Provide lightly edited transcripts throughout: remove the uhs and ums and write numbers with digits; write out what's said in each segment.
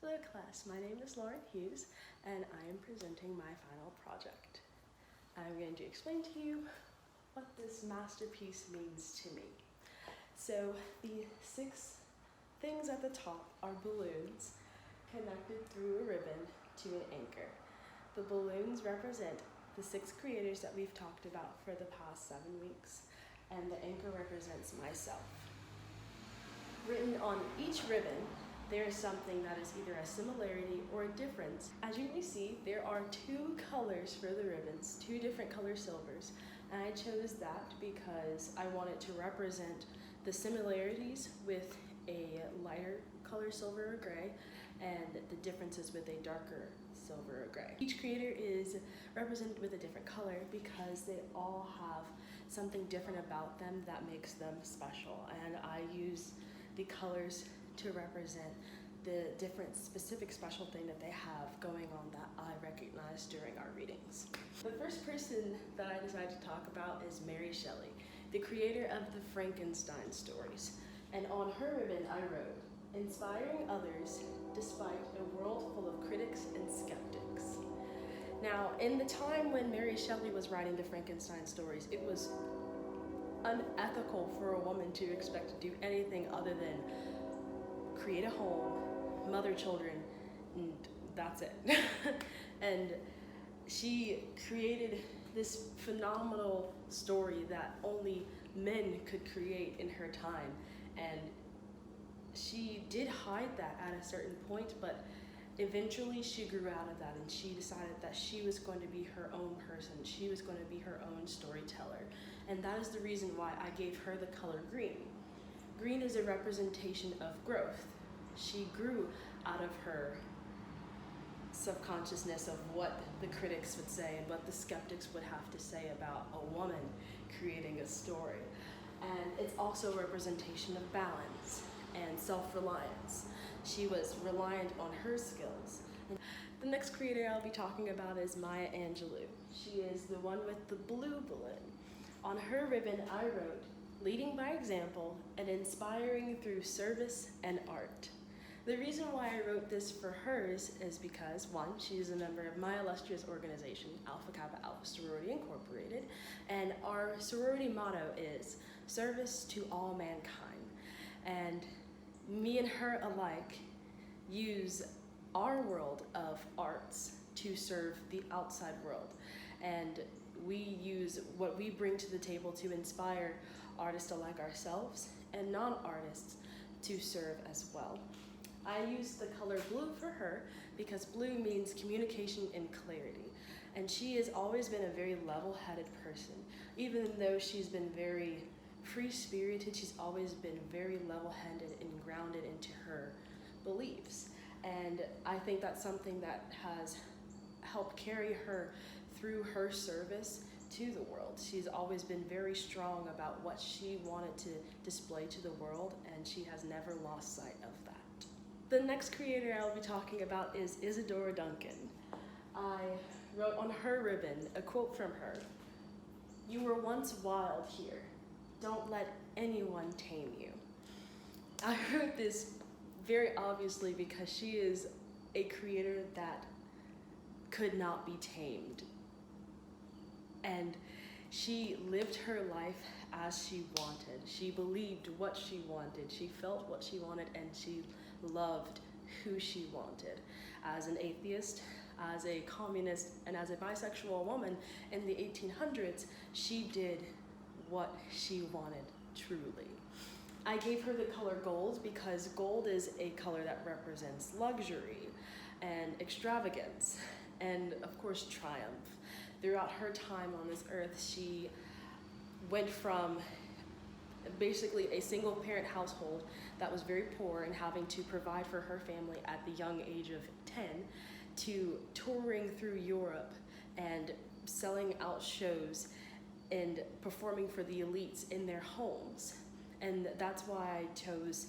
Hello class, my name is Lauren Hughes and I am presenting my final project. I'm going to explain to you what this masterpiece means to me. So the 6 things at the top are balloons connected through a ribbon to an anchor. The balloons represent the 6 creators that we've talked about for the past 7 weeks, and the anchor represents myself. Written on each ribbon, there is something that is either a similarity or a difference. As you may see, there are 2 colors for the ribbons, 2 different color silvers, and I chose that because I wanted to represent the similarities with a lighter color silver or gray and the differences with a darker silver or gray. Each creator is represented with a different color because they all have something different about them that makes them special, and I use the colors to represent the different specific special thing that they have going on that I recognize during our readings. The first person that I decided to talk about is Mary Shelley, the creator of the Frankenstein stories. And on her ribbon I wrote, "Inspiring others despite a world full of critics and skeptics." Now, in the time when Mary Shelley was writing the Frankenstein stories, it was unethical for a woman to expect to do anything other than create a home, mother children, and that's it. And she created this phenomenal story that only men could create in her time, and she did hide that at a certain point, but eventually she grew out of that and she decided that she was going to be her own person. She was going to be her own storyteller, and that is the reason why I gave her the color green. Green is a representation of growth. She grew out of her subconsciousness of what the critics would say and what the skeptics would have to say about a woman creating a story. And it's also a representation of balance and self-reliance. She was reliant on her skills. And the next creator I'll be talking about is Maya Angelou. She is the one with the blue balloon. On her ribbon I wrote, "Leading by example and inspiring through service and art." The reason why I wrote this for hers is because, 1, she is a member of my illustrious organization, Alpha Kappa Alpha Sorority Incorporated, and our sorority motto is service to all mankind. And me and her alike use our world of arts to serve the outside world, and we use what we bring to the table to inspire artists alike ourselves and non-artists to serve as well. I used the color blue for her because blue means communication and clarity, and she has always been a very level-headed person. Even though she's been very free-spirited, she's always been very level-headed and grounded into her beliefs, and I think that's something that has helped carry her through her service to the world. She's always been very strong about what she wanted to display to the world, and she has never lost sight of that. The next creator I'll be talking about is Isadora Duncan. I wrote on her ribbon a quote from her, "You were once wild here. Don't let anyone tame you." I wrote this very obviously because she is a creator that could not be tamed. And she lived her life as she wanted. She believed what she wanted. She felt what she wanted, and she loved who she wanted. As an atheist, as a communist, and as a bisexual woman in the 1800s, she did what she wanted truly. I gave her the color gold because gold is a color that represents luxury and extravagance and, of course, triumph. Throughout her time on this earth, she went from basically a single parent household that was very poor and having to provide for her family at the young age of 10 to touring through Europe and selling out shows and performing for the elites in their homes. And that's why I chose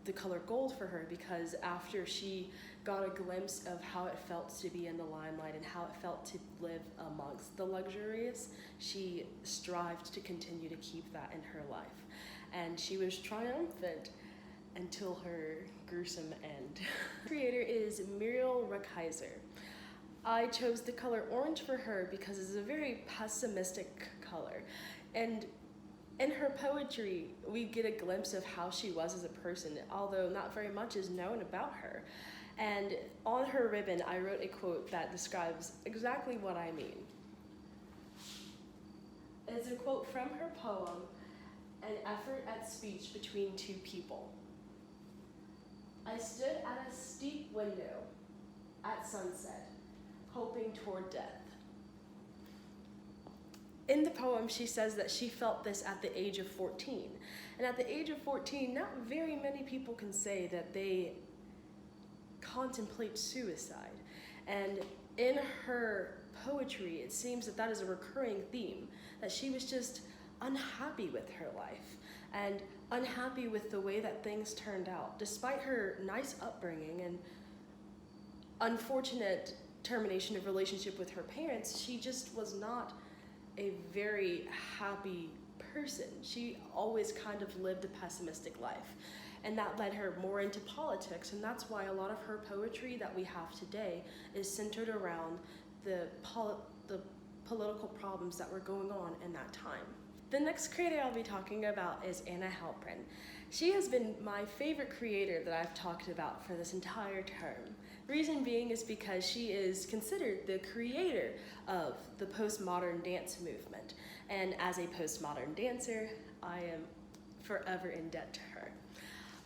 the color gold for her, because after she got a glimpse of how it felt to be in the limelight and how it felt to live amongst the luxurious, she strived to continue to keep that in her life. And she was triumphant until her gruesome end. Creator is Muriel Rukeyser. I chose the color orange for her because it's a very pessimistic color, and in her poetry we get a glimpse of how she was as a person, although not very much is known about her. And on her ribbon I wrote a quote that describes exactly what I mean. It's a quote from her poem, An Effort at Speech Between Two People. I stood at a steep window at sunset, hoping toward death. In the poem, she says that she felt this at the age of 14. And at the age of 14, not very many people can say that they contemplate suicide. And in her poetry, it seems that that is a recurring theme, that she was just unhappy with her life and unhappy with the way that things turned out. Despite her nice upbringing and unfortunate termination of relationship with her parents, she just was not a very happy person. She always kind of lived a pessimistic life, and that led her more into politics, and that's why a lot of her poetry that we have today is centered around the political problems that were going on in that time. The next creator I'll be talking about is Anna Halprin. She has been my favorite creator that I've talked about for this entire term. Reason being is because she is considered the creator of the postmodern dance movement. And as a postmodern dancer, I am forever in debt to her.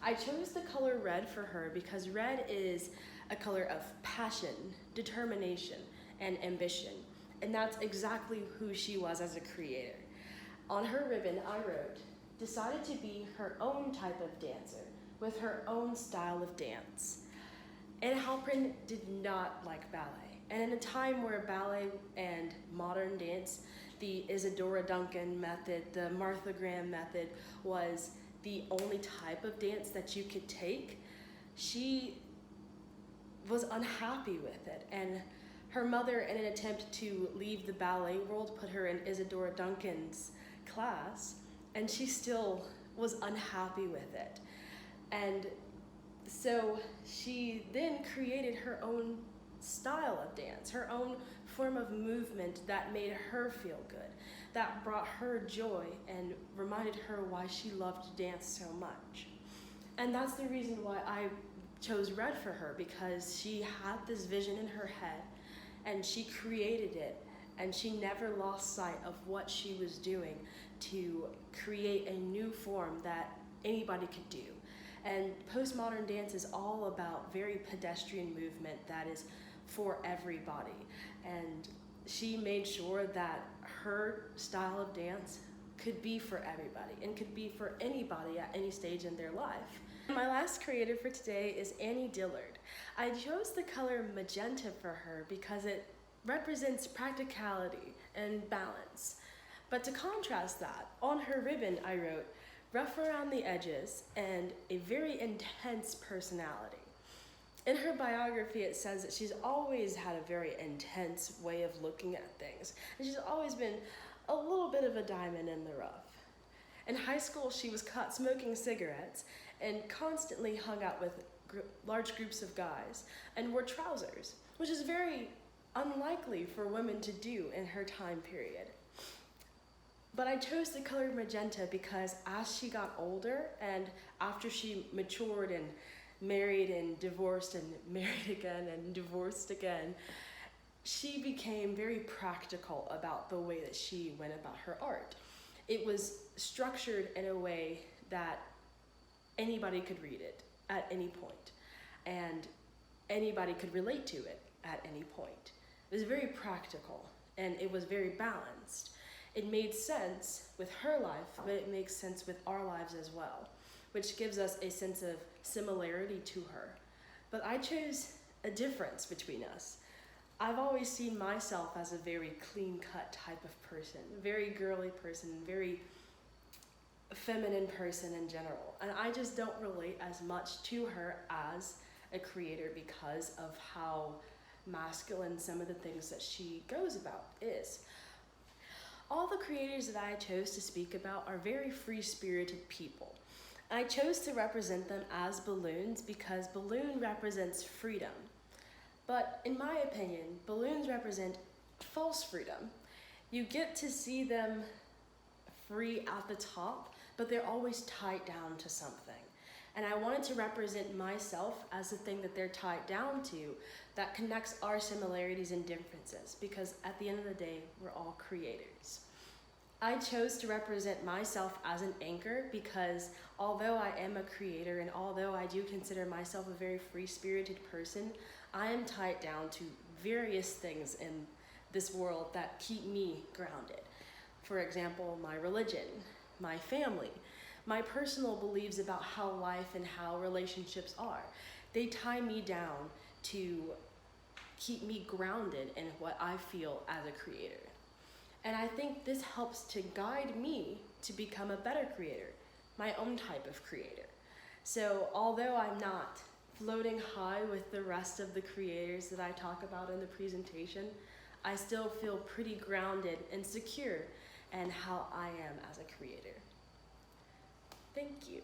I chose the color red for her because red is a color of passion, determination, and ambition. And that's exactly who she was as a creator. On her ribbon, I wrote, decided to be her own type of dancer with her own style of dance. Anna Halprin did not like ballet. And in a time where ballet and modern dance, the Isadora Duncan method, the Martha Graham method, was the only type of dance that you could take, she was unhappy with it. And her mother, in an attempt to leave the ballet world, put her in Isadora Duncan's class, and she still was unhappy with it. And so she then created her own style of dance, her own form of movement that made her feel good, that brought her joy and reminded her why she loved to dance so much. And that's the reason why I chose red for her, because she had this vision in her head and she created it, and she never lost sight of what she was doing to create a new form that anybody could do. And postmodern dance is all about very pedestrian movement that is for everybody. And she made sure that her style of dance could be for everybody and could be for anybody at any stage in their life. My last creator for today is Annie Dillard. I chose the color magenta for her because it represents practicality and balance. But to contrast that, on her ribbon I wrote, rough around the edges and a very intense personality. In her biography, it says that she's always had a very intense way of looking at things, and she's always been a little bit of a diamond in the rough. In high school, she was caught smoking cigarettes and constantly hung out with large groups of guys and wore trousers, which is very unlikely for women to do in her time period. But I chose the color magenta because as she got older and after she matured and married and divorced and married again and divorced again, she became very practical about the way that she went about her art. It was structured in a way that anybody could read it at any point, and anybody could relate to it at any point. It was very practical, and it was very balanced. It made sense with her life, but it makes sense with our lives as well, which gives us a sense of similarity to her. But I chose a difference between us. I've always seen myself as a very clean-cut type of person, very girly person, very feminine person in general. And I just don't relate as much to her as a creator because of how masculine some of the things that she goes about is. All the creators that I chose to speak about are very free-spirited people. I chose to represent them as balloons because balloon represents freedom. But in my opinion, balloons represent false freedom. You get to see them free at the top, but they're always tied down to something. And I wanted to represent myself as the thing that they're tied down to that connects our similarities and differences, because at the end of the day, we're all creators. I chose to represent myself as an anchor because although I am a creator and although I do consider myself a very free-spirited person, I am tied down to various things in this world that keep me grounded. For example, my religion, my family, my personal beliefs about how life and how relationships are. They tie me down to keep me grounded in what I feel as a creator. And I think this helps to guide me to become a better creator, my own type of creator. So although I'm not floating high with the rest of the creators that I talk about in the presentation, I still feel pretty grounded and secure in how I am as a creator. Thank you.